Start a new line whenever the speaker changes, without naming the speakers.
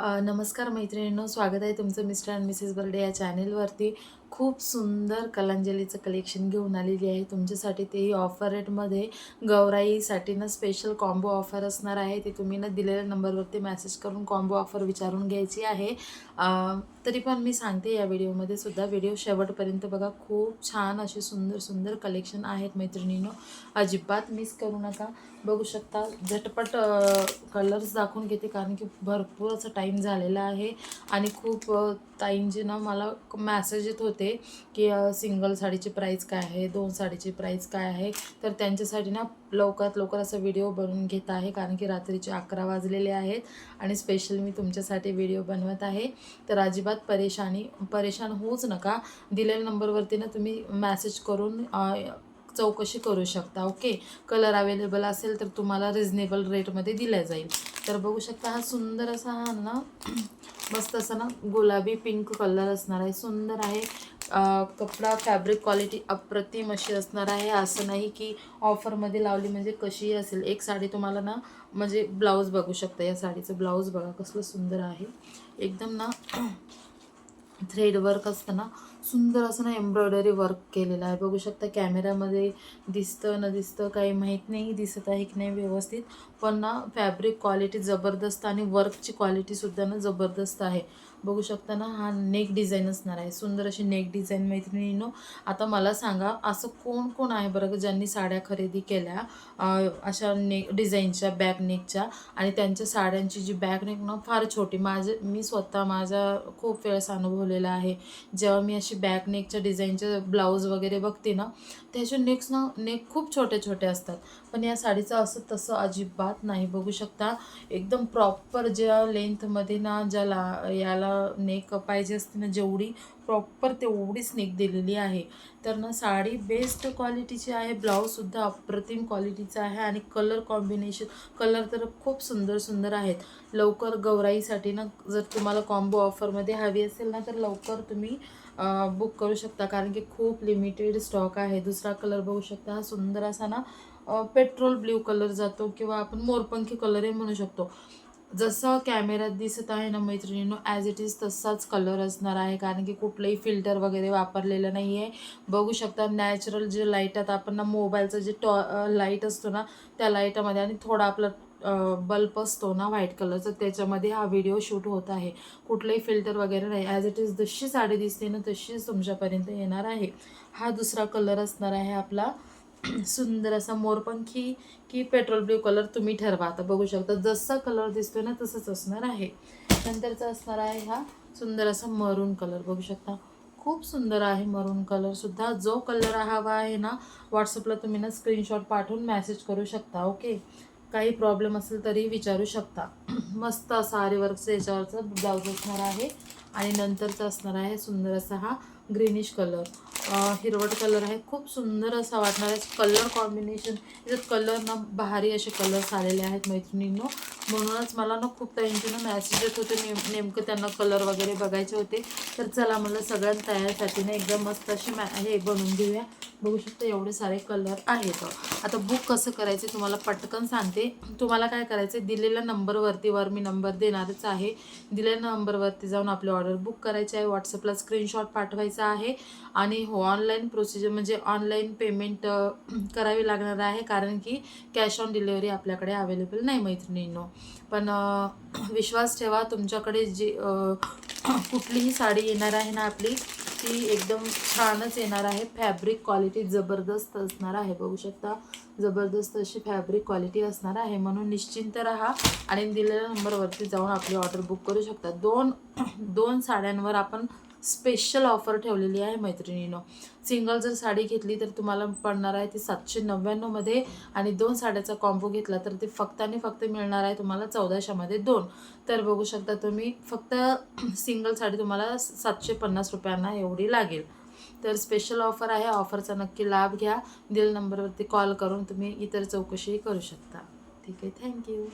नमस्कार मैत्रिणींनो, स्वागत आहे तुमचं मिस्टर अँड मिसेस बर्डे या चॅनेलवरती. खूप सुंदर कलांजलीचं कलेक्शन घेऊन आलेली आहे तुमच्यासाठी, तेही ऑफर रेटमध्ये. गौराईसाठी ना स्पेशल कॉम्बो ऑफर असणार आहे. ते तुम्ही ना दिलेल्या नंबरवरती मेसेज करून कॉम्बो ऑफर विचारून घ्यायची आहे. तरी पण मी सांगते या व्हिडिओमध्ये सुद्धा, व्हिडिओ शेवटपर्यंत बघा. खूप छान असे सुंदर सुंदर कलेक्शन आहेत मैत्रिणींनो, अजिबात मिस करू नका. बघू शकता, झटपट कलर्स दाखवून घेते कारण की भरपूर असं टाईम झालेला आहे. आणि खूप ताईंचे ना मला मॅसेज येत होते की सिंगल साडीची प्राईस काय आहे, दोन साडीची प्राईस काय आहे. तर त्यांच्यासाठी ना लवकरात लवकर असा व्हिडिओ बनवून घेत आहे कारण की रात्रीचे 11 वाजलेले आहेत आणि स्पेशल मी तुमच्यासाठी व्हिडिओ बनवत आहे. तर अजिबात परेशान होऊच नका. दिलेल्या नंबरवरती ना तुम्ही मॅसेज करून चौकशी करू शकता. ओके, कलर अवेलेबल असेल तर तुम्हाला रिजनेबल रेटमध्ये दिला जाईल. तर बघू शकता, हा सुंदर असा हा ना मस्त असा ना गुलाबी पिंक कलर असणार आहे. सुंदर आहे. कपडा फॅब्रिक क्वालिटी अप्रतिम अशी असणार आहे. असं नाही की ऑफरमध्ये लावली म्हणजे कशीही असेल. एक साडी तुम्हाला ना म्हणजे ब्लाऊज बघू शकता, या साडीचं ब्लाऊज बघा कसलं सुंदर आहे. एकदम ना थ्रेड वर्क असतं ना, सुंदर असं ना एम्ब्रॉयडरी वर्क केलेलं आहे. बघू शकता, कॅमेऱ्यामध्ये दिसतं न दिसतं काही माहीत नाही, दिसत आहे की नाही व्यवस्थित. पण ना फॅब्रिक क्वालिटी जबरदस्त आणि वर्कची क्वालिटीसुद्धा ना जबरदस्त आहे. बघू शकता ना, हा नेक डिझाईन असणार आहे. सुंदर अशी नेक डिझाईन मैत्रिणींनो. आता मला सांगा, असं कोण कोण आहे बरं ज्यांनी साड्या खरेदी केल्या अशा नेक डिझाईनच्या, बॅक नेकच्या, आणि त्यांच्या साड्यांची जी बॅक नेक ना फार छोटी. मी स्वतः माझा खूप वेळेस अनुभवलेला आहे. जेव्हा मी अशी बॅक नेकच्या डिझाईनचे ब्लाऊज वगैरे बघते ना, त्याचे नेक खूप छोटे छोटे असतात. पण या साडीचं असं तसं अजिबात नाही. बघू शकता, एकदम प्रॉपर ज्या लेंथमध्ये ना याला नेक पाहिजे असते ना, जेवढी प्रॉपर तेवढीच नेक दिलेली आहे. तर ना साडी बेस्ट क्वालिटीची आहे, ब्लाऊजसुद्धा अप्रतिम क्वालिटीचा आहे, आणि कलर तर खूप सुंदर सुंदर आहेत. लवकर गौराईसाठी ना जर तुम्हाला कॉम्बो ऑफरमध्ये हवी असेल ना, तर लवकर तुम्ही बुक करू शकता कारण की खूप लिमिटेड स्टॉक आहे. दुसरा कलर बघू शकता, हा सुंदर असा ना पेट्रोल ब्ल्यू कलर जातो, किंवा आपण मोरपंखी कलरही म्हणू शकतो. जसं कॅमेऱ्यात दिसत आहे ना मैत्रिणींनो, ॲज इट इज तसाच कलर असणार आहे कारण की कुठलंही फिल्टर वगैरे वापरलेलं नाही आहे. बघू शकता, नॅचरल जे लाईटात आपण ना मोबाईलचा जे लाईट असतो ना, त्या लाईटामध्ये आणि थोडा आपला बल्ब असतो ना व्हाईट कलरचा, त्याच्यामध्ये हा व्हिडिओ शूट होत आहे. कुठलंही फिल्टर वगैरे नाही, ॲज इट इज जशी साडी दिसते ना तशीच तुमच्यापर्यंत येणार आहे. हा दुसरा कलर असणार आहे आपला सुंदर असा मोरपंखी की पेट्रोल ब्ल्यू कलर, तुम्ही ठरवा. आता बघू शकता, जसा कलर दिसतोय ना तसंच असणार आहे. नंतरचा असणार आहे हा सुंदर असा मरून कलर. बघू शकता, खूप सुंदर आहे मरून कलरसुद्धा. जो कलर हवा आहे ना, व्हॉट्सअपला तुम्ही ना स्क्रीनशॉट पाठवून मेसेज करू शकता. ओके, काही प्रॉब्लेम असेल तरी विचारू शकता. मस्त असा आरी वर्कचं याच्यावरचा ब्लाऊज असणार आहे. आणि नंतरचा असणार आहे सुंदर असा हा ग्रीनिश कलर, हिरवट कलर आहे. खूप सुंदर असा वाटणार आहे कलर कॉम्बिनेशन. याच्यात कलर ना भारी असे कलर्स आलेले आहेत मैत्रिणींनो. म्हणूनच मला ना खूप टाईमचे ना मॅसेज येत होते, नेमकं त्यांना कलर वगैरे बघायचे होते. तर चला म्हणलं सगळ्यात तयारीसाठी ना एकदम मस्त अशी हे बनवून घेऊया. बघू शकता, एवढे सारे कलर आहेत. आता बुक कसं करायचे तुम्हाला पटकन सांगते. तुम्हाला काय करायचं आहे, दिलेल्या नंबरवरती, वर मी नंबर देणारच आहे, दिलेल्या नंबरवरती जाऊन आपली ऑर्डर बुक करायची आहे. व्हॉट्सअपला स्क्रीनशॉट पाठवायचा आहे. आणि हो, ऑनलाईन प्रोसिजर म्हणजे ऑनलाईन पेमेंट करावी लागणार आहे कारण की कॅश ऑन डिलिव्हरी आपल्याकडे अवेलेबल नाही मैत्रिणींनो. पण विश्वास ठेवा, तुमच्याकडे जी कुठलीही साडी येणार आहे ना आपली, ती एकदम छानच येणार आहे. फॅब्रिक क्वालिटी जबरदस्त असणार आहे. बघू शकता, जबरदस्त अशी फॅब्रिक क्वालिटी असणार आहे. म्हणून निश्चिंत राहा आणि दिलेल्या नंबरवरती जाऊन आपली ऑर्डर बुक करू शकता. दोन साड्यांवर आपण स्पेशल ऑफर ठेवलेली आहे मैत्रिणींनो. सिंगल जर साडी घेतली तर तुम्हाला पडणार आहे ती 799 मध्ये, आणि दोन साड्याचा कॉम्बो घेतला तर ते फक्त आणि फक्त मिळणार आहे तुम्हाला 1400 मध्ये दोन. तर बघू शकता तुम्ही, फक्त सिंगल साडी तुम्हाला 750 रुपयांना एवढी लागेल. तर स्पेशल ऑफर आहे, ऑफरचा नक्की लाभ घ्या. दिलेल्या नंबरवरती कॉल करून तुम्ही इतर चौकशीही करू शकता. ठीक आहे, थँक्यू.